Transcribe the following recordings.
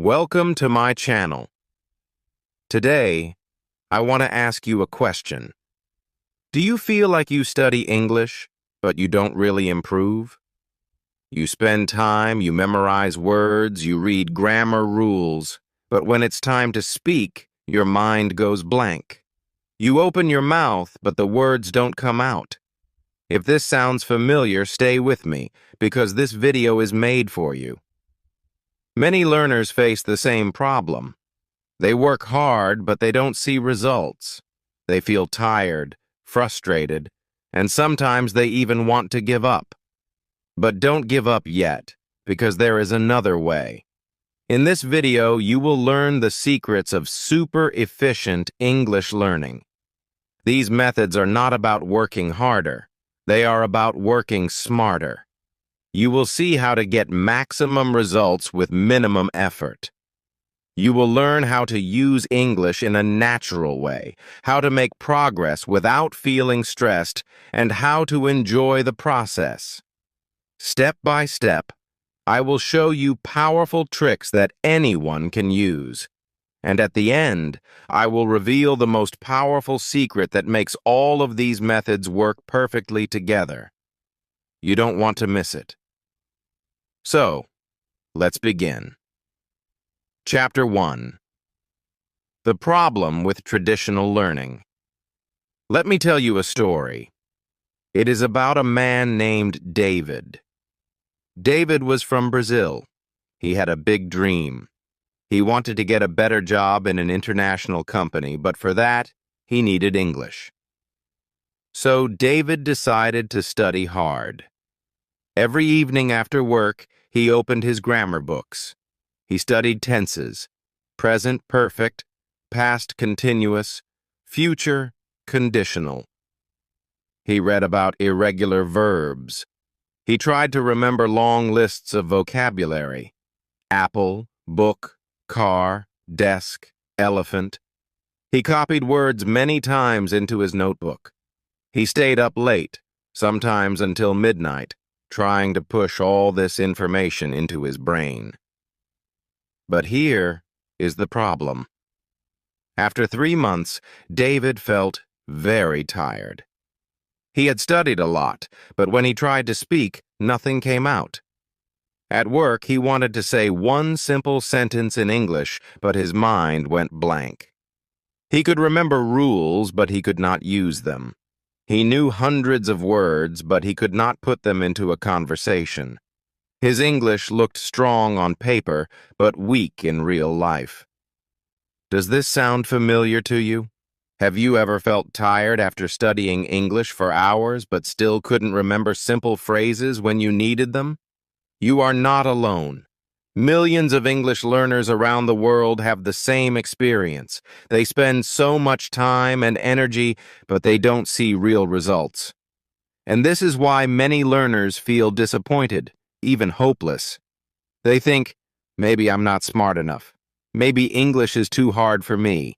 Welcome to my channel. Today, I want to ask you a question. Do you feel like you study English, but you don't really improve? You spend time, you memorize words, you read grammar rules, but when it's time to speak, your mind goes blank. You open your mouth, but the words don't come out. If this sounds familiar, stay with me, because this video is made for you. Many learners face the same problem. They work hard, but they don't see results. They feel tired, frustrated, and sometimes they even want to give up. But don't give up yet, because there is another way. In this video, you will learn the secrets of super efficient English learning. These methods are not about working harder. They are about working smarter. You will see how to get maximum results with minimum effort. You will learn how to use English in a natural way, how to make progress without feeling stressed, and how to enjoy the process. Step by step, I will show you powerful tricks that anyone can use. And at the end, I will reveal the most powerful secret that makes all of these methods work perfectly together. You don't want to miss it. So, let's begin. Chapter 1. The problem with traditional learning. Let me tell you a story. It is about a man named David. David was from Brazil. He had a big dream. He wanted to get a better job in an international company, but for that, he needed English. So David decided to study hard. Every evening after work, he opened his grammar books. He studied tenses, present perfect, past continuous, future conditional. He read about irregular verbs. He tried to remember long lists of vocabulary: apple, book, car, desk, elephant. He copied words many times into his notebook. He stayed up late, sometimes until midnight, trying to push all this information into his brain. But here is the problem. After 3 months, David felt very tired. He had studied a lot, but when he tried to speak, nothing came out. At work, he wanted to say one simple sentence in English, but his mind went blank. He could remember rules, but he could not use them. He knew hundreds of words, but he could not put them into a conversation. His English looked strong on paper, but weak in real life. Does this sound familiar to you? Have you ever felt tired after studying English for hours, but still couldn't remember simple phrases when you needed them? You are not alone. Millions of English learners around the world have the same experience. They spend so much time and energy, but they don't see real results. And this is why many learners feel disappointed, even hopeless. They think, maybe I'm not smart enough. Maybe English is too hard for me.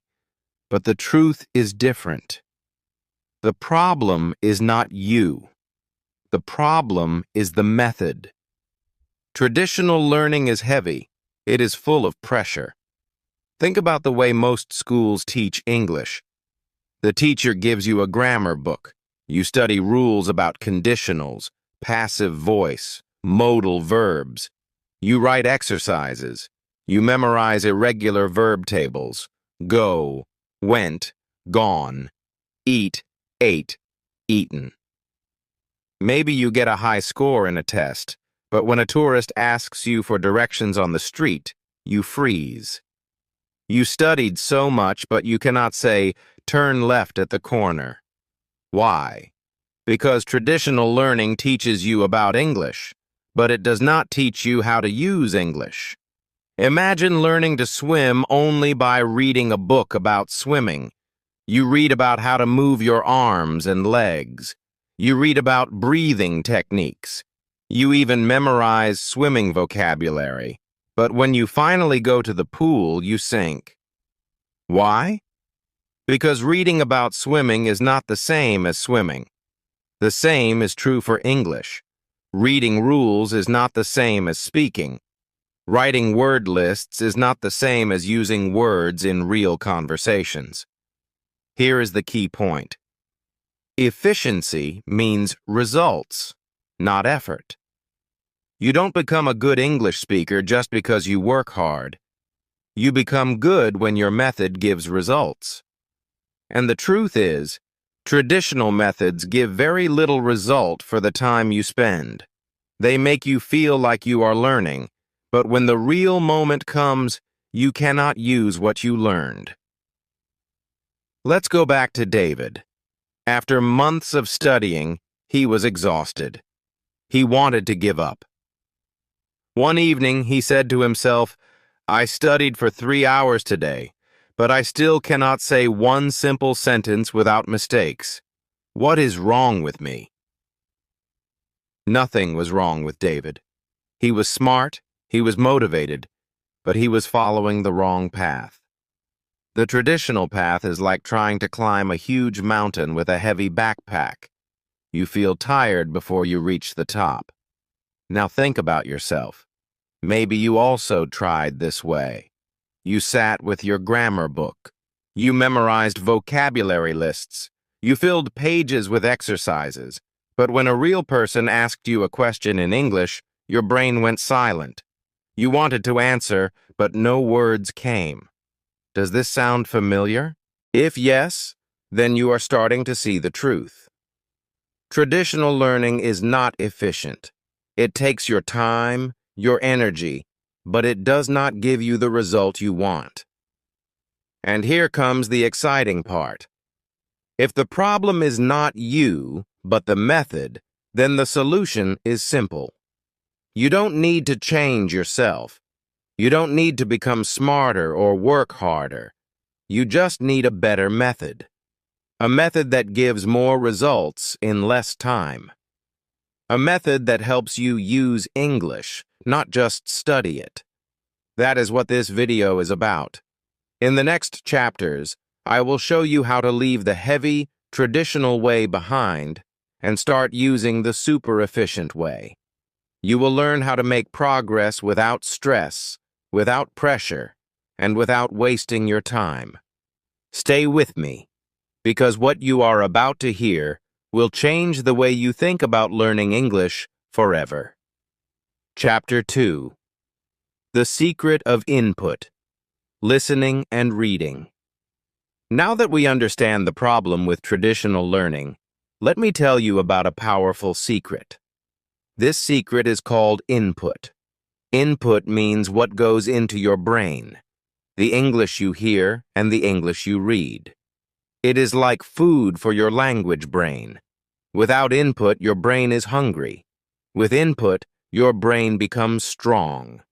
But the truth is different. The problem is not you. The problem is the method. Traditional learning is heavy. It is full of pressure. Think about the way most schools teach English. The teacher gives you a grammar book. You study rules about conditionals, passive voice, modal verbs. You write exercises. You memorize irregular verb tables. Go, went, gone, eat, ate, eaten. Maybe you get a high score in a test. But when a tourist asks you for directions on the street, you freeze. You studied so much, but you cannot say, turn left at the corner. Why? Because traditional learning teaches you about English, but it does not teach you how to use English. Imagine learning to swim only by reading a book about swimming. You read about how to move your arms and legs. You read about breathing techniques. You even memorize swimming vocabulary, but when you finally go to the pool, you sink. Why? Because reading about swimming is not the same as swimming. The same is true for English. Reading rules is not the same as speaking. Writing word lists is not the same as using words in real conversations. Here is the key point. Efficiency means results, not effort. You don't become a good English speaker just because you work hard. You become good when your method gives results. And the truth is, traditional methods give very little result for the time you spend. They make you feel like you are learning, but when the real moment comes, you cannot use what you learned. Let's go back to David. After months of studying, he was exhausted. He wanted to give up. One evening, he said to himself, "I studied for 3 hours today, but I still cannot say one simple sentence without mistakes. What is wrong with me?" Nothing was wrong with David. He was smart, he was motivated, but he was following the wrong path. The traditional path is like trying to climb a huge mountain with a heavy backpack. You feel tired before you reach the top. Now think about yourself. Maybe you also tried this way. You sat with your grammar book. You memorized vocabulary lists. You filled pages with exercises. But when a real person asked you a question in English, your brain went silent. You wanted to answer, but no words came. Does this sound familiar? If yes, then you are starting to see the truth. Traditional learning is not efficient. It takes your time, your energy, but it does not give you the result you want. And here comes the exciting part. If the problem is not you, but the method, then the solution is simple. You don't need to change yourself. You don't need to become smarter or work harder. You just need a better method. A method that gives more results in less time. A method that helps you use English, not just study it. That is what this video is about. In the next chapters, I will show you how to leave the heavy, traditional way behind and start using the super efficient way. You will learn how to make progress without stress, without pressure, and without wasting your time. Stay with me, because what you are about to hear will change the way you think about learning English forever. Chapter 2. The Secret of Input. Listening and Reading. Now that we understand the problem with traditional learning, let me tell you about a powerful secret. This secret is called input. Input means what goes into your brain, the English you hear and the English you read. It is like food for your language brain. Without input, your brain is hungry. With input, your brain becomes strong.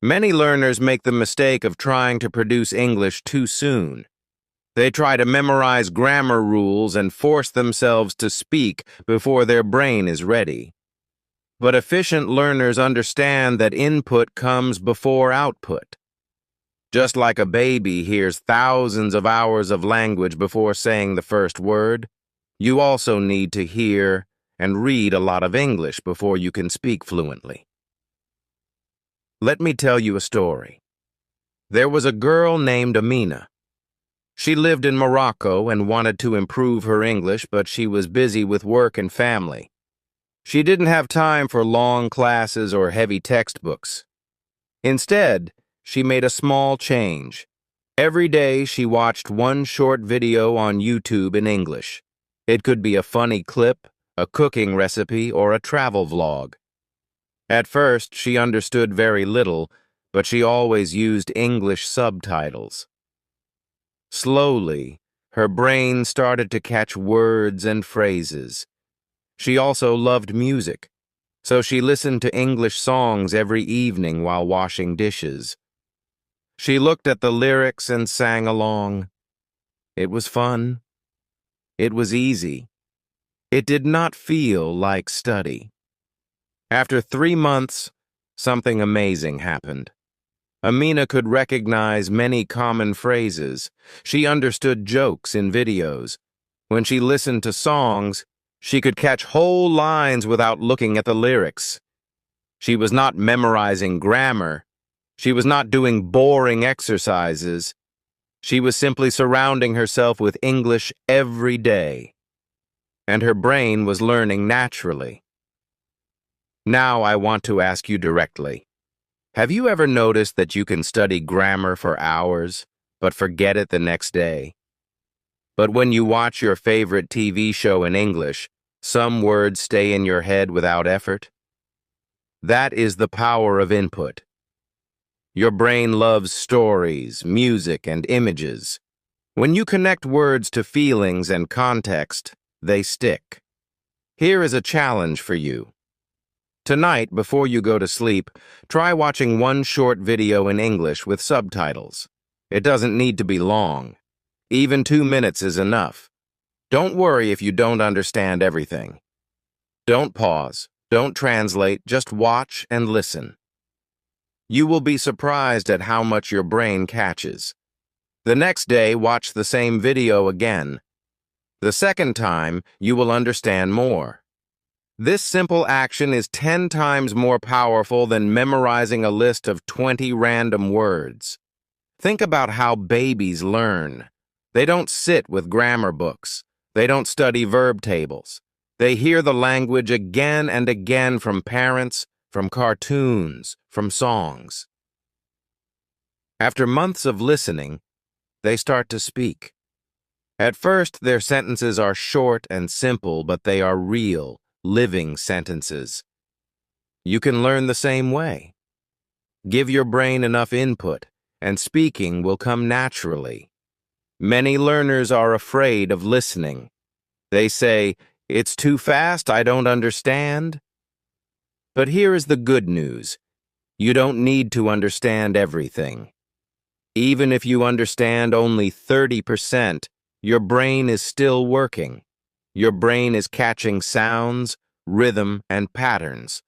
Many learners make the mistake of trying to produce English too soon. They try to memorize grammar rules and force themselves to speak before their brain is ready. But efficient learners understand that input comes before output. Just like a baby hears thousands of hours of language before saying the first word, you also need to hear and read a lot of English before you can speak fluently. Let me tell you a story. There was a girl named Amina. She lived in Morocco and wanted to improve her English, but she was busy with work and family. She didn't have time for long classes or heavy textbooks. Instead, she made a small change. Every day she watched one short video on YouTube in English. It could be a funny clip, a cooking recipe, or a travel vlog. At first, she understood very little, but she always used English subtitles. Slowly, her brain started to catch words and phrases. She also loved music, so she listened to English songs every evening while washing dishes. She looked at the lyrics and sang along. It was fun. It was easy. It did not feel like study. After 3 months, something amazing happened. Amina could recognize many common phrases. She understood jokes in videos. When she listened to songs, she could catch whole lines without looking at the lyrics. She was not memorizing grammar. She was not doing boring exercises. She was simply surrounding herself with English every day. And her brain was learning naturally. Now I want to ask you directly. Have you ever noticed that you can study grammar for hours, but forget it the next day? But when you watch your favorite TV show in English, some words stay in your head without effort? That is the power of input. Your brain loves stories, music, and images. When you connect words to feelings and context, they stick. Here is a challenge for you. Tonight, before you go to sleep, try watching one short video in English with subtitles. It doesn't need to be long. Even 2 minutes is enough. Don't worry if you don't understand everything. Don't pause, don't translate, just watch and listen. You will be surprised at how much your brain catches. The next day, watch the same video again. The second time, you will understand more. This simple action is 10 times more powerful than memorizing a list of 20 random words. Think about how babies learn. They don't sit with grammar books. They don't study verb tables. They hear the language again and again from parents, from cartoons, from songs. After months of listening, they start to speak. At first, their sentences are short and simple, but they are real, living sentences. You can learn the same way. Give your brain enough input, and speaking will come naturally. Many learners are afraid of listening. They say, "It's too fast, I don't understand." But here is the good news. You don't need to understand everything. Even if you understand only 30%, your brain is still working. Your brain is catching sounds, rhythm, and patterns.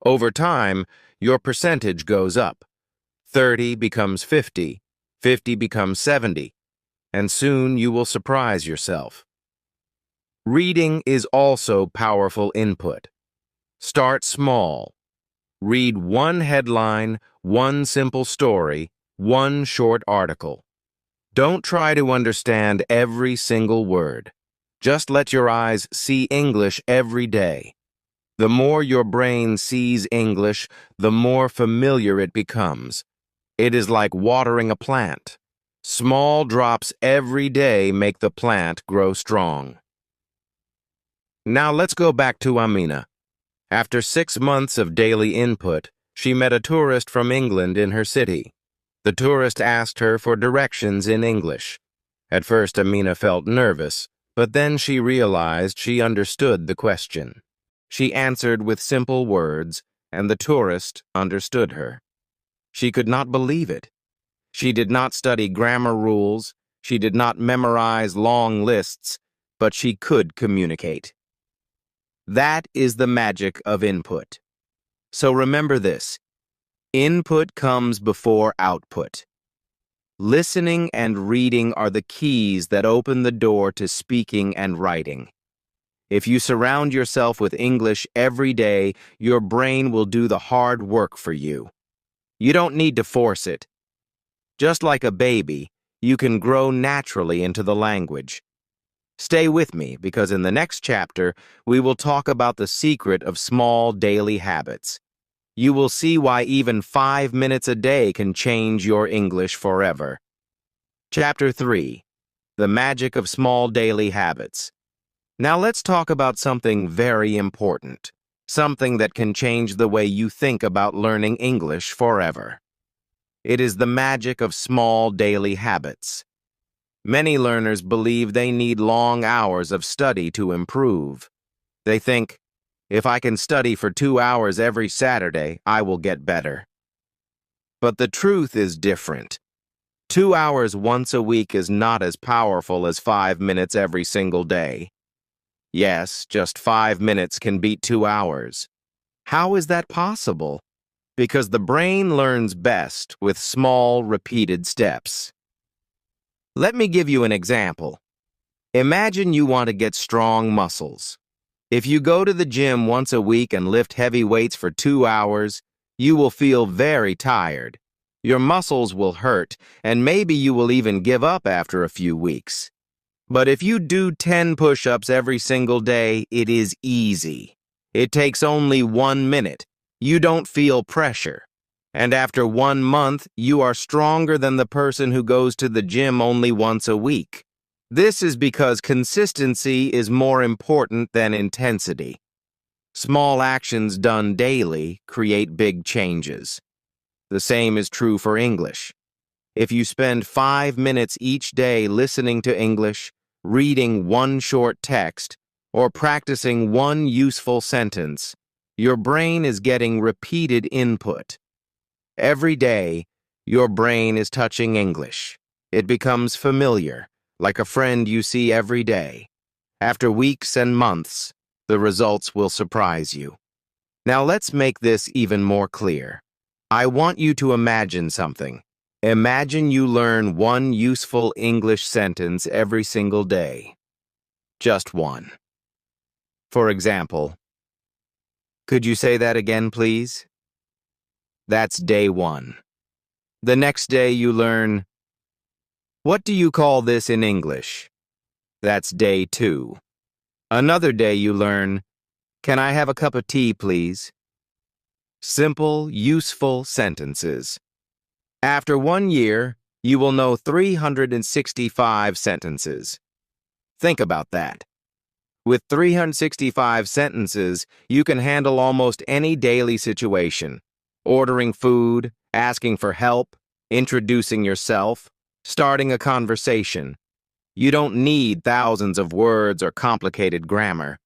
Over time, your percentage goes up. 30 becomes 50, 50 becomes 70, and soon you will surprise yourself. Reading is also powerful input. Start small. Read one headline, one simple story, one short article. Don't try to understand every single word. Just let your eyes see English every day. The more your brain sees English, the more familiar it becomes. It is like watering a plant. Small drops every day make the plant grow strong. Now let's go back to Amina. After 6 months of daily input, she met a tourist from England in her city. The tourist asked her for directions in English. At first, Amina felt nervous, but then she realized she understood the question. She answered with simple words, and the tourist understood her. She could not believe it. She did not study grammar rules, she did not memorize long lists, but she could communicate. That is the magic of input. So remember this. Input comes before output. Listening and reading are the keys that open the door to speaking and writing. If you surround yourself with English every day, your brain will do the hard work for you. You don't need to force it. Just like a baby, you can grow naturally into the language. Stay with me, because in the next chapter, we will talk about the secret of small daily habits. You will see why even 5 minutes a day can change your English forever. Chapter 3. The Magic of Small Daily Habits. Now let's talk about something very important, something that can change the way you think about learning English forever. It is the magic of small daily habits. Many learners believe they need long hours of study to improve. They think, if I can study for 2 hours every Saturday, I will get better. But the truth is different. 2 hours once a week is not as powerful as 5 minutes every single day. Yes, just 5 minutes can beat 2 hours. How is that possible? Because the brain learns best with small, repeated steps. Let me give you an example. Imagine you want to get strong muscles. If you go to the gym once a week and lift heavy weights for 2 hours, you will feel very tired. Your muscles will hurt, and maybe you will even give up after a few weeks. But if you do 10 push-ups every single day, it is easy. It takes only 1 minute. You don't feel pressure. And after 1 month, you are stronger than the person who goes to the gym only once a week. This is because consistency is more important than intensity. Small actions done daily create big changes. The same is true for English. If you spend 5 minutes each day listening to English, reading one short text, or practicing one useful sentence, your brain is getting repeated input. Every day, your brain is touching English. It becomes familiar, like a friend you see every day. After weeks and months, the results will surprise you. Now let's make this even more clear. I want you to imagine something. Imagine you learn one useful English sentence every single day. Just one. For example, could you say that again, please? That's day 1. The next day you learn, what do you call this in English? That's day 2. Another day you learn, can I have a cup of tea, please? Simple, useful sentences. After 1 year, you will know 365 sentences. Think about that. With 365 sentences, you can handle almost any daily situation. Ordering food, asking for help, introducing yourself, starting a conversation. You don't need thousands of words or complicated grammar.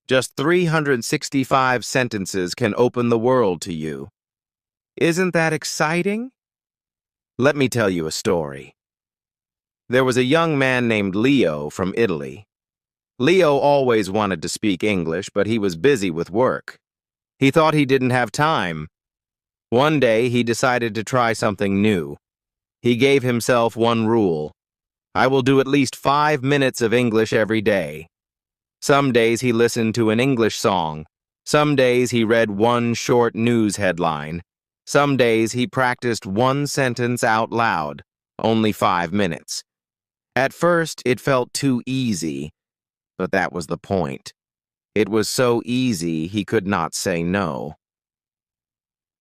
Just 365 sentences can open the world to you. Isn't that exciting? Let me tell you a story. There was a young man named Leo from Italy. Leo always wanted to speak English, but he was busy with work. He thought he didn't have time. One day, he decided to try something new. He gave himself one rule. I will do at least 5 minutes of English every day. Some days he listened to an English song. Some days he read one short news headline. Some days he practiced one sentence out loud, only 5 minutes. At first, it felt too easy, but that was the point. It was so easy he could not say no.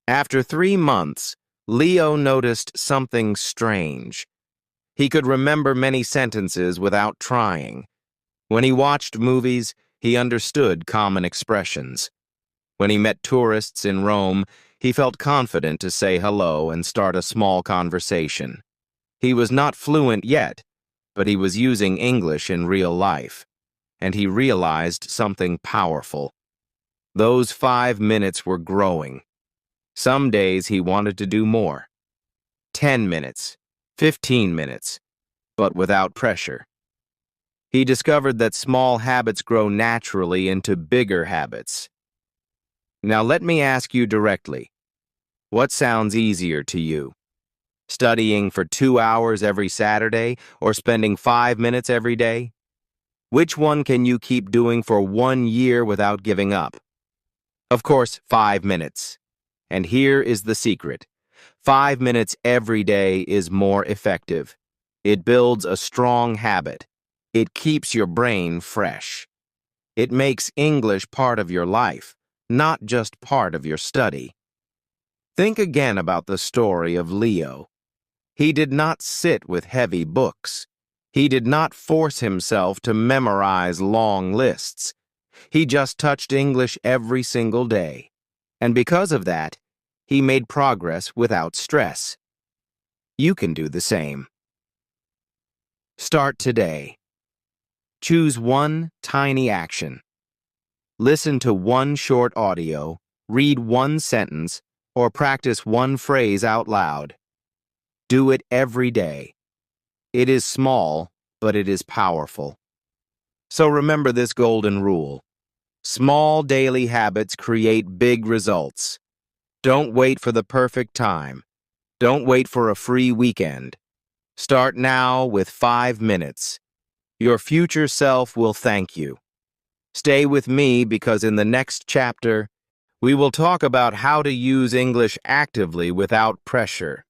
After 3 months, Leo noticed something strange. He could remember many sentences without trying. When he watched movies, he understood common expressions. When he met tourists in Rome, he felt confident to say hello and start a small conversation. He was not fluent yet, but he was using English in real life, and he realized something powerful. Those 5 minutes were growing. Some days he wanted to do more. 10 minutes, 15 minutes, but without pressure. He discovered that small habits grow naturally into bigger habits. Now let me ask you directly, what sounds easier to you? Studying for 2 hours every Saturday or spending 5 minutes every day? Which one can you keep doing for 1 year without giving up? Of course, 5 minutes. And here is the secret. 5 minutes every day is more effective. It builds a strong habit. It keeps your brain fresh. It makes English part of your life, not just part of your study. Think again about the story of Leo. He did not sit with heavy books. He did not force himself to memorize long lists. He just touched English every single day. And because of that, he made progress without stress. You can do the same. Start today. Choose one tiny action. Listen to one short audio, read one sentence, or practice one phrase out loud. Do it every day. It is small, but it is powerful. So remember this golden rule. Small daily habits create big results. Don't wait for the perfect time. Don't wait for a free weekend. Start now with 5 minutes. Your future self will thank you. Stay with me because in the next chapter, we will talk about how to use English actively without pressure.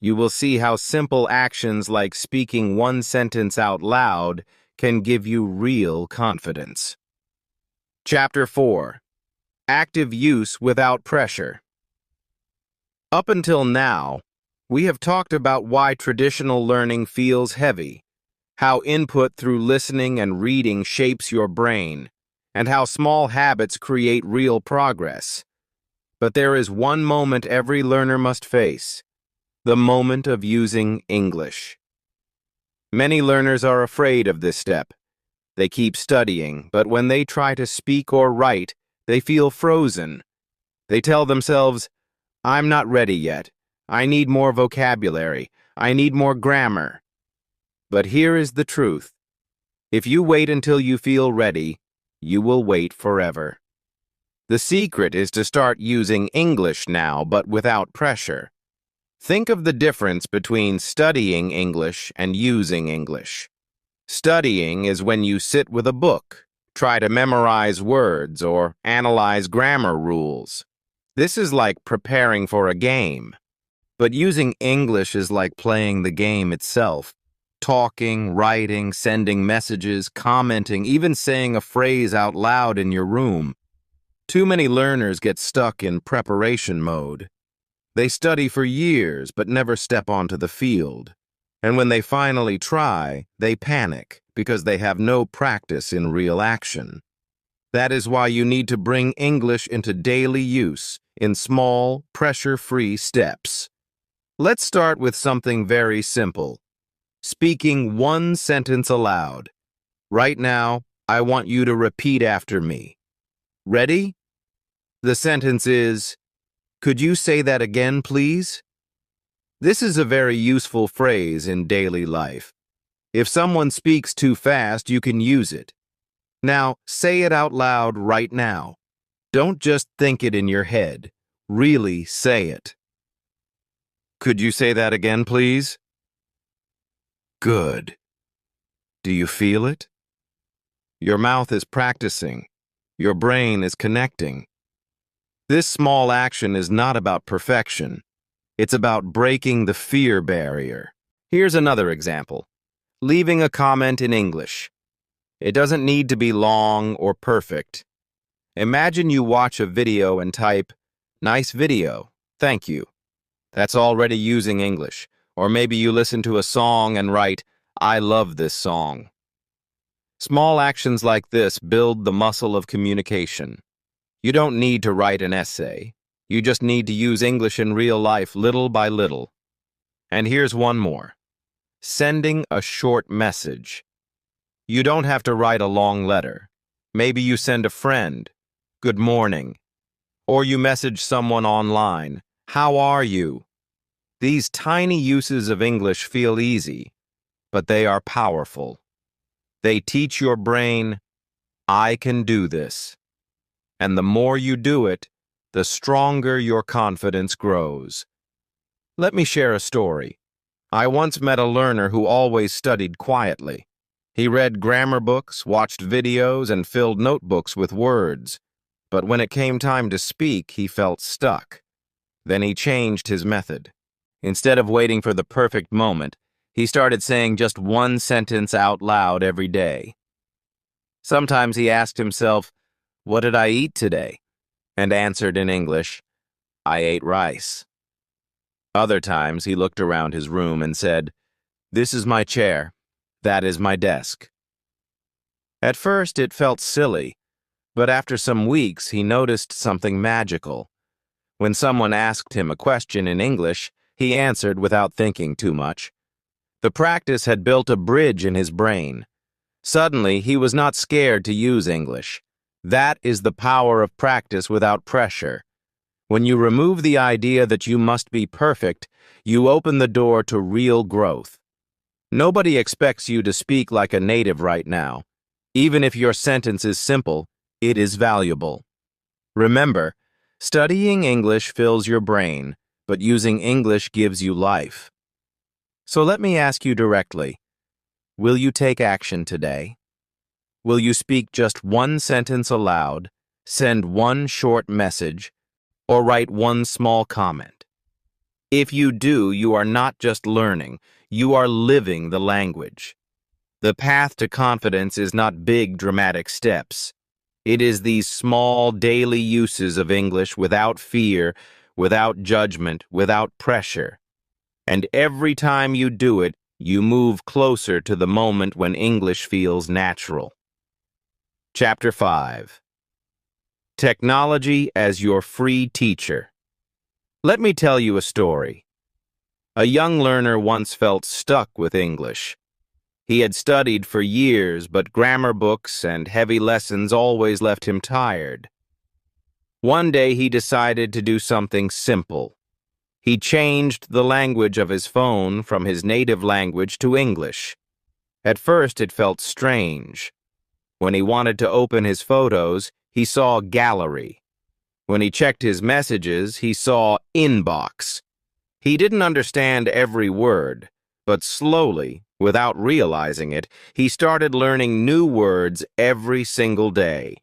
You will see how simple actions like speaking one sentence out loud can give you real confidence. Chapter 4. Active Use Without Pressure. Up until now, we have talked about why traditional learning feels heavy, how input through listening and reading shapes your brain, and how small habits create real progress. But there is one moment every learner must face: the moment of using English. Many learners are afraid of this step. They keep studying, but when they try to speak or write, they feel frozen. They tell themselves, "I'm not ready yet. I need more vocabulary. I need more grammar." But here is the truth. If you wait until you feel ready, you will wait forever. The secret is to start using English now, but without pressure. Think of the difference between studying English and using English. Studying is when you sit with a book, try to memorize words, or analyze grammar rules. This is like preparing for a game. But using English is like playing the game itself. Talking, writing, sending messages, commenting, even saying a phrase out loud in your room. Too many learners get stuck in preparation mode. They study for years but never step onto the field. And when they finally try, they panic because they have no practice in real action. That is why you need to bring English into daily use in small, pressure-free steps. Let's start with something very simple: speaking one sentence aloud. Right now, I want you to repeat after me. Ready? The sentence is, "Could you say that again, please?" This is a very useful phrase in daily life. If someone speaks too fast, you can use it. Now, say it out loud right now. Don't just think it in your head. Really say it. Could you say that again, please? Good. Do you feel it? Your mouth is practicing. Your brain is connecting. This small action is not about perfection. It's about breaking the fear barrier. Here's another example. Leaving a comment in English. It doesn't need to be long or perfect. Imagine you watch a video and type, "Nice video, thank you." That's already using English. Or maybe you listen to a song and write, "I love this song." Small actions like this build the muscle of communication. You don't need to write an essay. You just need to use English in real life little by little. And here's one more. Sending a short message. You don't have to write a long letter. Maybe you send a friend, "Good morning." Or you message someone online, "How are you?" These tiny uses of English feel easy, but they are powerful. They teach your brain, "I can do this." And the more you do it, the stronger your confidence grows. Let me share a story. I once met a learner who always studied quietly. He read grammar books, watched videos, and filled notebooks with words. But when it came time to speak, he felt stuck. Then he changed his method. Instead of waiting for the perfect moment, he started saying just one sentence out loud every day. Sometimes he asked himself, "What did I eat today?" and answered in English, "I ate rice." Other times he looked around his room and said, "This is my chair. That is my desk." At first it felt silly, but after some weeks he noticed something magical. When someone asked him a question in English, he answered without thinking too much. The practice had built a bridge in his brain. Suddenly, he was not scared to use English. That is the power of practice without pressure. When you remove the idea that you must be perfect, you open the door to real growth. Nobody expects you to speak like a native right now. Even if your sentence is simple, it is valuable. Remember, studying English fills your brain, but using English gives you life. So let me ask you directly, will you take action today? Will you speak just one sentence aloud, send one short message, or write one small comment? If you do, you are not just learning, you are living the language. The path to confidence is not big, dramatic steps. It is these small, daily uses of English without fear, without judgment, without pressure. And every time you do it, you move closer to the moment when English feels natural. Chapter 5. Technology as your free teacher. Let me tell you a story. A young learner once felt stuck with English. He had studied for years, but grammar books and heavy lessons always left him tired. One day he decided to do something simple. He changed the language of his phone from his native language to English. At first it felt strange. When he wanted to open his photos, he saw Gallery. When he checked his messages, he saw Inbox. He didn't understand every word, but slowly, without realizing it, he started learning new words every single day.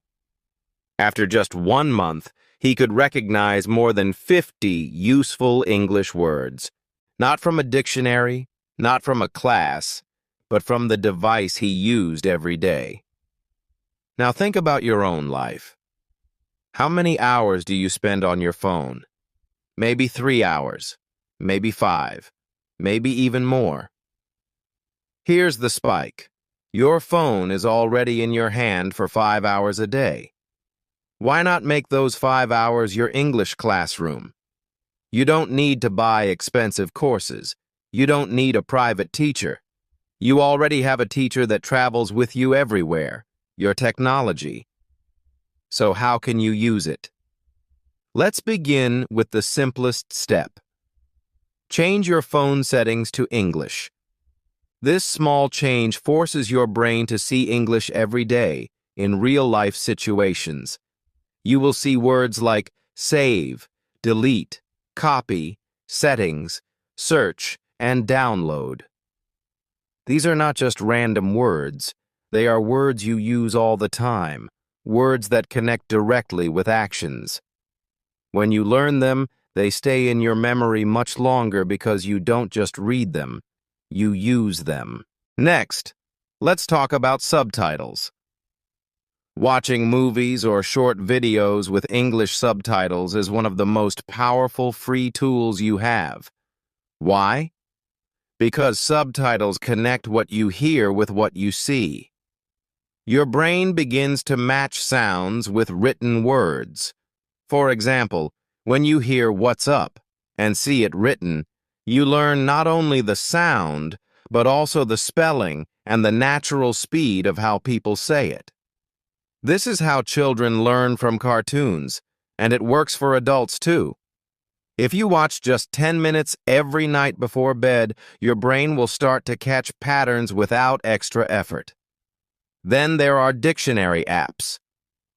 After just 1 month, he could recognize more than 50 useful English words, not from a dictionary, not from a class, but from the device he used every day. Now think about your own life. How many hours do you spend on your phone? Maybe 3 hours, maybe 5, maybe even more. Here's the spike. Your phone is already in your hand for 5 hours a day. Why not make those 5 hours your English classroom? You don't need to buy expensive courses. You don't need a private teacher. You already have a teacher that travels with you everywhere, your technology. So how can you use it? Let's begin with the simplest step. Change your phone settings to English. This small change forces your brain to see English every day in real-life situations. You will see words like save, delete, copy, settings, search, and download. These are not just random words. They are words you use all the time, words that connect directly with actions. When you learn them, they stay in your memory much longer because you don't just read them, you use them. Next, let's talk about subtitles. Watching movies or short videos with English subtitles is one of the most powerful free tools you have. Why? Because subtitles connect what you hear with what you see. Your brain begins to match sounds with written words. For example, when you hear "what's up" and see it written, you learn not only the sound, but also the spelling and the natural speed of how people say it. This is how children learn from cartoons, and it works for adults too. If you watch just 10 minutes every night before bed, your brain will start to catch patterns without extra effort. Then there are dictionary apps.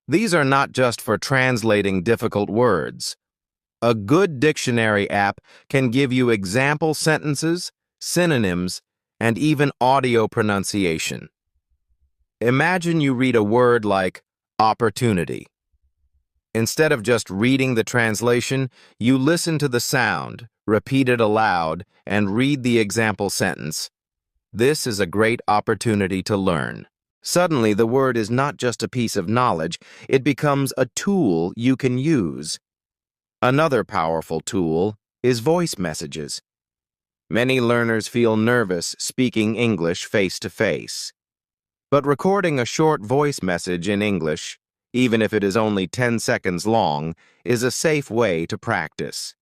These are not just for translating difficult words. A good dictionary app can give you example sentences, synonyms, and even audio pronunciation. Imagine you read a word like opportunity. Instead of just reading the translation, you listen to the sound, repeat it aloud, and read the example sentence. This is a great opportunity to learn. Suddenly, the word is not just a piece of knowledge, it becomes a tool you can use. Another powerful tool is voice messages. Many learners feel nervous speaking English face-to-face. But recording a short voice message in English, even if it is only 10 seconds long, is a safe way to practice.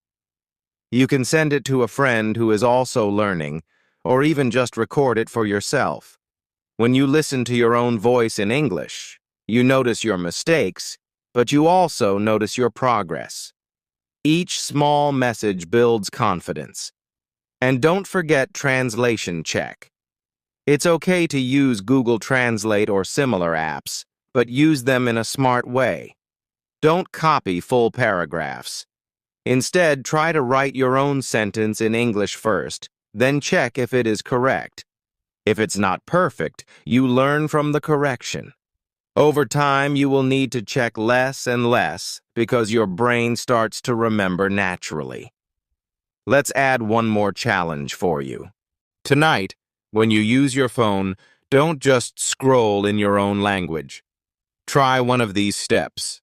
You can send it to a friend who is also learning, or even just record it for yourself. When you listen to your own voice in English, you notice your mistakes, but you also notice your progress. Each small message builds confidence. And don't forget translation check. It's okay to use Google Translate or similar apps, but use them in a smart way. Don't copy full paragraphs. Instead, try to write your own sentence in English first, then check if it is correct. If it's not perfect, you learn from the correction. Over time, you will need to check less and less because your brain starts to remember naturally. Let's add one more challenge for you. Tonight, when you use your phone, don't just scroll in your own language. Try one of these steps.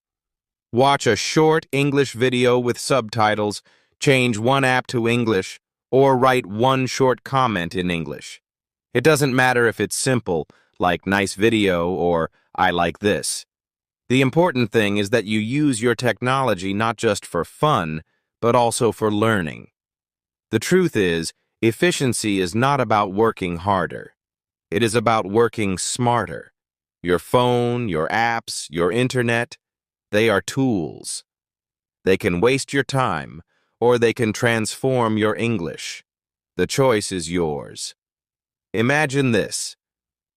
Watch a short English video with subtitles, change one app to English, or write one short comment in English. It doesn't matter if it's simple, like nice video or I like this. The important thing is that you use your technology not just for fun, but also for learning. The truth is, efficiency is not about working harder. It is about working smarter. Your phone, your apps, your internet, they are tools. They can waste your time, or they can transform your English. The choice is yours. Imagine this.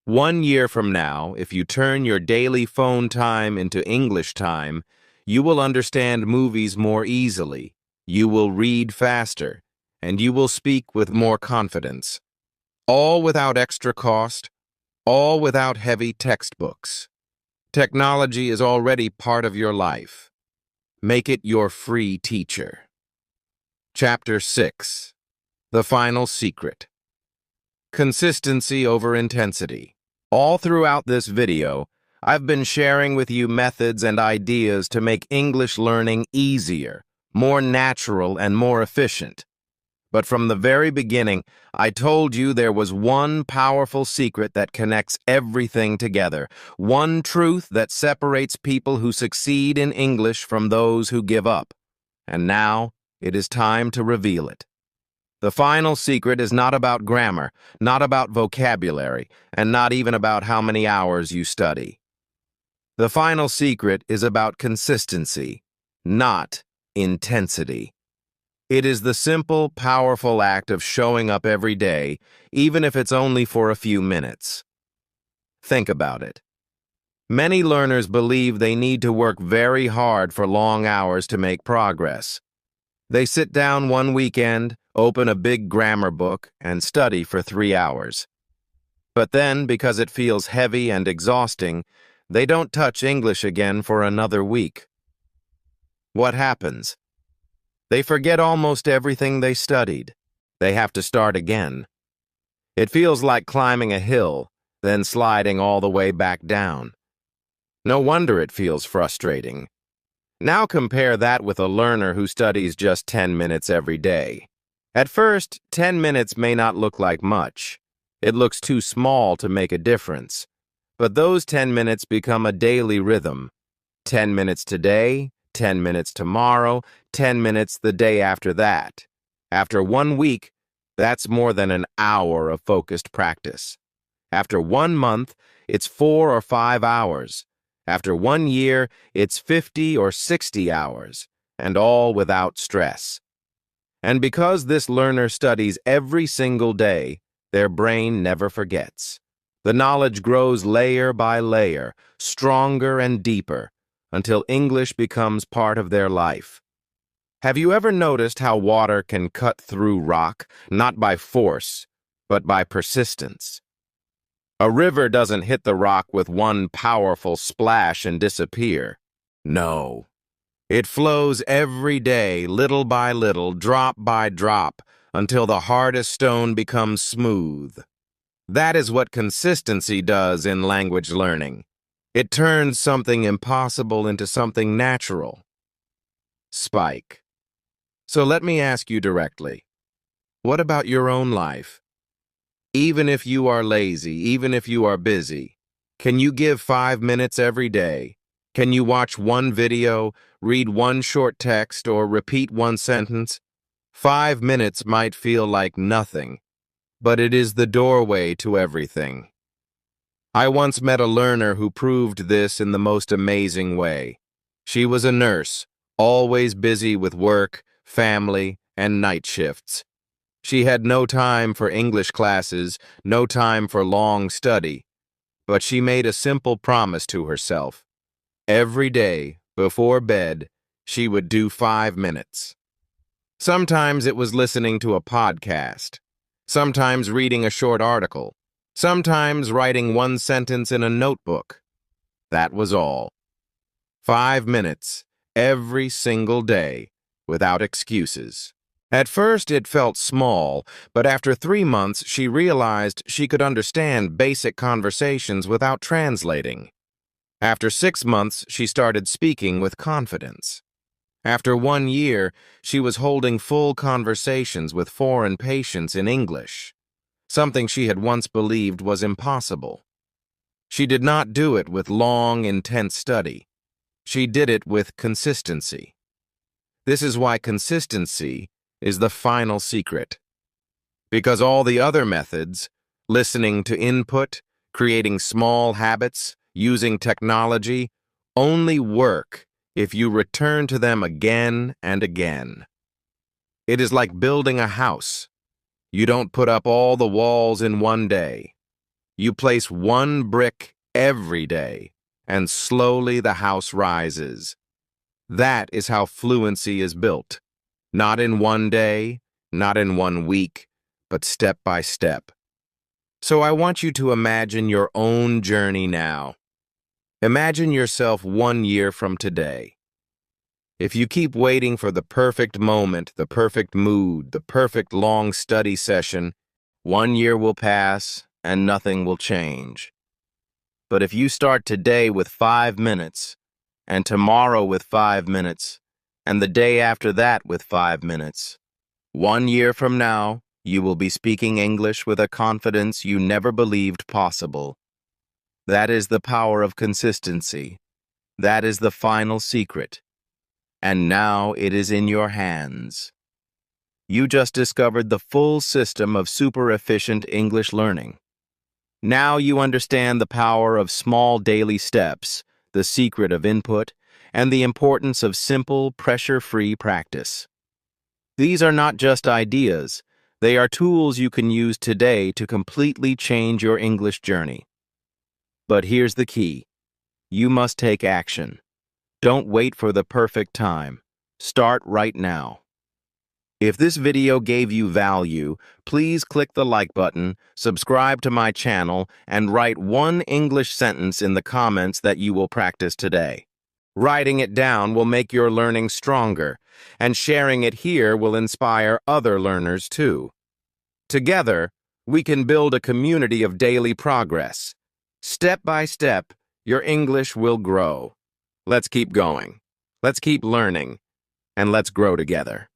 1 year from now, if you turn your daily phone time into English time, you will understand movies more easily, you will read faster, and you will speak with more confidence. All without extra cost, all without heavy textbooks. Technology is already part of your life. Make it your free teacher. Chapter 6. The Final Secret. Consistency over intensity. All throughout this video, I've been sharing with you methods and ideas to make English learning easier, more natural, and more efficient. But from the very beginning, I told you there was one powerful secret that connects everything together, one truth that separates people who succeed in English from those who give up. And now, it is time to reveal it. The final secret is not about grammar, not about vocabulary, and not even about how many hours you study. The final secret is about consistency, not intensity. It is the simple, powerful act of showing up every day, even if it's only for a few minutes. Think about it. Many learners believe they need to work very hard for long hours to make progress. They sit down one weekend, open a big grammar book, and study for 3 hours. But then, because it feels heavy and exhausting, they don't touch English again for another week. What happens? They forget almost everything they studied. They have to start again. It feels like climbing a hill, then sliding all the way back down. No wonder it feels frustrating. Now compare that with a learner who studies just 10 minutes every day. At first, 10 minutes may not look like much. It looks too small to make a difference. But those 10 minutes become a daily rhythm. 10 minutes today, 10 minutes tomorrow, 10 minutes the day after that. After 1 week, that's more than an hour of focused practice. After 1 month, it's 4 or 5 hours. After 1 year, it's 50 or 60 hours, and all without stress. And because this learner studies every single day, their brain never forgets. The knowledge grows layer by layer, stronger and deeper, until English becomes part of their life. Have you ever noticed how water can cut through rock, not by force, but by persistence? A river doesn't hit the rock with one powerful splash and disappear. No. It flows every day, little by little, drop by drop, until the hardest stone becomes smooth. That is what consistency does in language learning. It turns something impossible into something natural. Spike. So let me ask you directly, what about your own life? Even if you are lazy, even if you are busy, can you give 5 minutes every day? Can you watch one video, read one short text, or repeat one sentence? 5 minutes might feel like nothing, but it is the doorway to everything. I once met a learner who proved this in the most amazing way. She was a nurse, always busy with work, family, and night shifts. She had no time for English classes, no time for long study, but she made a simple promise to herself. Every day, before bed, she would do 5 minutes. Sometimes it was listening to a podcast, sometimes reading a short article, sometimes writing one sentence in a notebook. That was all. 5 minutes, every single day, without excuses. At first, it felt small, but after 3 months, she realized she could understand basic conversations without translating. After 6 months, she started speaking with confidence. After 1 year, she was holding full conversations with foreign patients in English, something she had once believed was impossible. She did not do it with long, intense study. She did it with consistency. This is why consistency is the final secret. Because all the other methods, listening to input, creating small habits, using technology, only work if you return to them again and again. It is like building a house. You don't put up all the walls in one day. You place one brick every day, and slowly the house rises. That is how fluency is built. Not in one day, not in 1 week, but step by step. So I want you to imagine your own journey now. Imagine yourself 1 year from today. If you keep waiting for the perfect moment, the perfect mood, the perfect long study session, 1 year will pass and nothing will change. But if you start today with 5 minutes, and tomorrow with 5 minutes, and the day after that with 5 minutes, 1 year from now, you will be speaking English with a confidence you never believed possible. That is the power of consistency. That is the final secret. And now it is in your hands. You just discovered the full system of super efficient English learning. Now you understand the power of small daily steps, the secret of input, and the importance of simple, pressure-free practice. These are not just ideas. They are tools you can use today to completely change your English journey. But here's the key. You must take action. Don't wait for the perfect time. Start right now. If this video gave you value, please click the like button, subscribe to my channel, and write one English sentence in the comments that you will practice today. Writing it down will make your learning stronger, and sharing it here will inspire other learners too. Together, we can build a community of daily progress. Step by step, your English will grow. Let's keep going. Let's keep learning, and let's grow together.